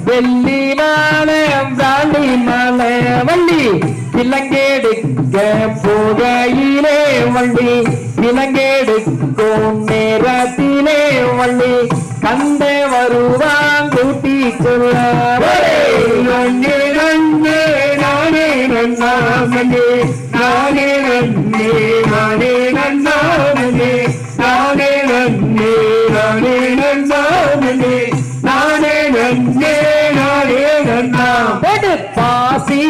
வெள்ளி மாலம் சாலி மலை வள்ளி விலங்கெடுக்க போகையிலே வள்ளி விலங்கெடுக்கும் நேரத்திலே வள்ளி கந்த வருவான் கூட்டி சொல்ல நானே நன்னே நானே நன்னாமனே நானே நன்னே நானே நன்னாமனே நானே நன்னே நானே நன்னாமனே நானே நன்னே நானே நன்னா பாசி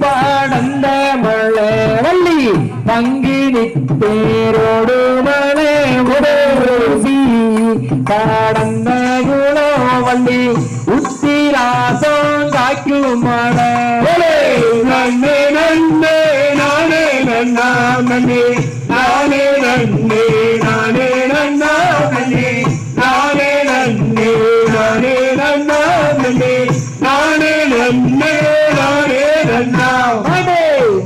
பாடந்த மழை வள்ளி பங்கினி தேரோடு மழை உடசி பாடந்த குணோ வள்ளி உத்திராசம் காய்க்கும் மழை நன்னே நன்னே நானே நன்னாமனே நானே நன்னே நானே நன்னாமனே நானே நன்னே நானே நன்னாமனே நானே நன்னே நானே நன்னா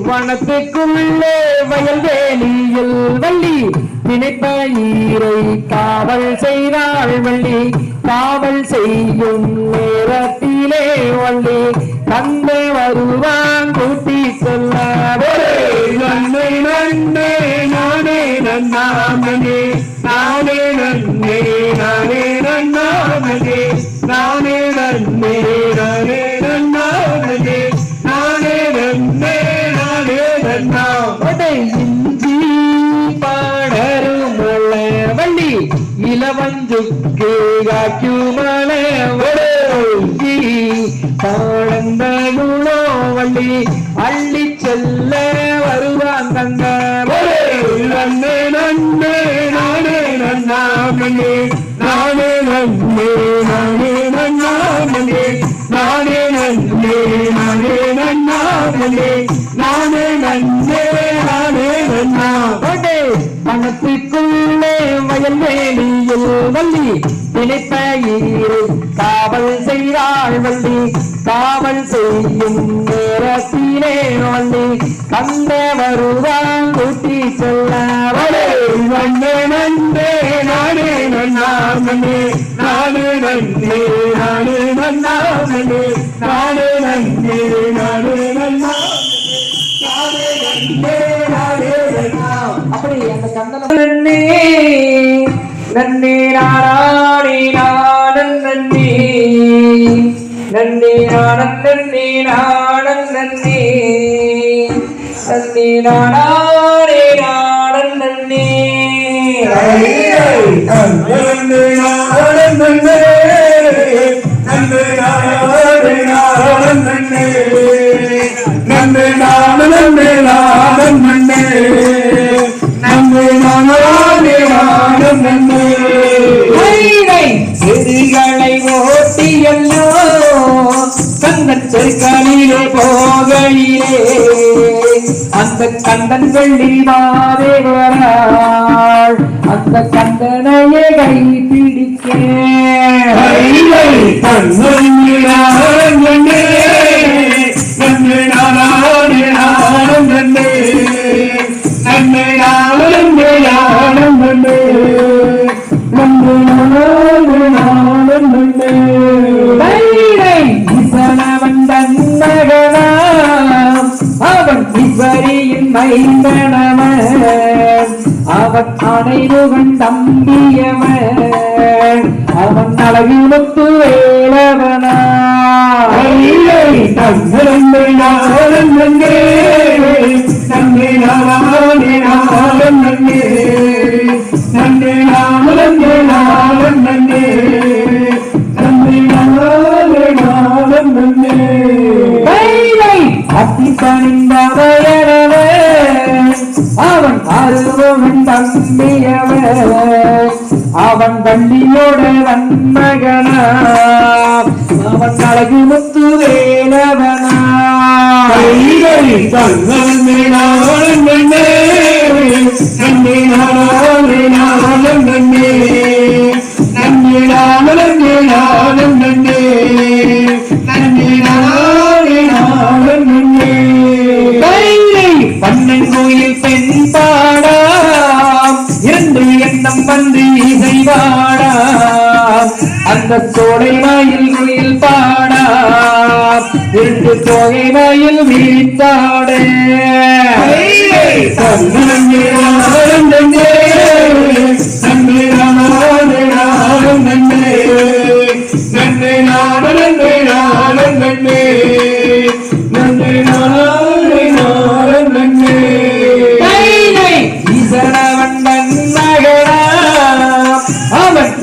வனத்துக்குள்ளே வயல்வேலியில் வள்ளி திணைப்பயிரை காவல் செய்தாள் வள்ளி காவல் செய்யும் நேரத்திலே வள்ளி கந்த வருவான் கூட்டி சொல்ல நன்மை நன்னே நானே நன்னாமனே நானே நன்னே நானே நன்னாமனே நானே நன்னே நானே நன்னாமனே நானே நன்னே நானே நன்னா இஞ்சி பாடருமலை வள்ளி இளவஞ்சுக்கு காக்குமலை வடி தாழந்த குணோ வள்ளி அள்ளி செல்ல வருவான் தந்த நன்னே நன்னே நானே நன்னாமனே நானே நன்னே நானே நன்னாமனே நானே நன்னே நானே நன்னாமனே நானே நன்னே நானே நன்னா பணத்துக்குள்ளே வயல்வேலியில் வள்ளி திணைப்பயிரை காவல் செய்தாள் வள்ளி காவல் செய்யும் நேரத்திலே வள்ளி கந்த வருவான் கூட்டி சொல்ல நன்னே நன்னே நானே நன்னாமனே நானே நன்னே நானே நன்னாமனே நானே நன்னே நானே நன்னா அப்படி அந்த கந்தன நன்னே நன்னே நாராணி நானன் நன்னே நன்னே நானன் நன்னே நானன் நன்னே நன்னே நாராணி நானன் நன்னே நன்னே நானன் நன்னே நன்னே நாராணி நானன் நன்னே நன்னே நானன் நன்னே நானன் நன்னே நன்னே நானே நானன் நன்னே செடிகளை ஓட்டியல்லோ கந்தன் செருக்களிலே போகையிலே அந்த கந்தன் வெள்ளி மாதே வராள் அந்த கந்தனையே கை பிடிக்க நன்னே நானே நானன் நன்னே நன்னே நானே நானன் நன்னே நன்னே நானே நானன் நன்னே இசனவன் தன்னகனாம் அவன் இவரியின் மைந்தனவன் அவன் அனைவன் தம்பியவன் அவன் அழகிமுத்து வேலவனா நன்னே நானன் நன்னே நன்னே நானே நானன் நன்னே நன்னே நானே நானன் நன்னே நன்னே நானே நானன் நன்னே அத்தி பணிந்தவன் அவன் அருவன் தம்பியவன் அவன் வள்ளியோட வன்மகனா அவன் அழகு முத்து வேலவனா நன்னே நானன் நன்னே நன்னே நானே நானன் நன்னே மங்கை வாடா அந்த சோலை வாயில் குயில் பாடா இருட்டு தோகை வாயில் வீழ்த்தாடே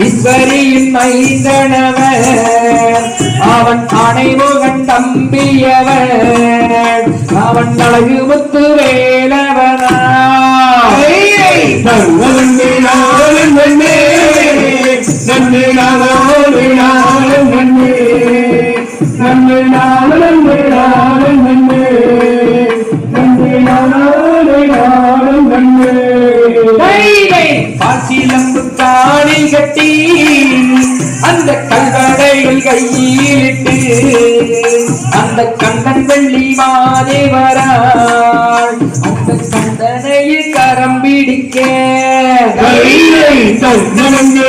ஈஸ்வரியின் மைந்தனவன் அவன் அனைமுகன் தம்பியவன் அவன் அழகு முத்து வேலவனா பாசிலம்பு காணி கட்டி அந்த கல்வடையில் கையிலிட்டு அந்த கண்ணன் வெள்ளி மாதேவரால் அந்த கந்தனையில் கரம் பிடிக்க நன்றி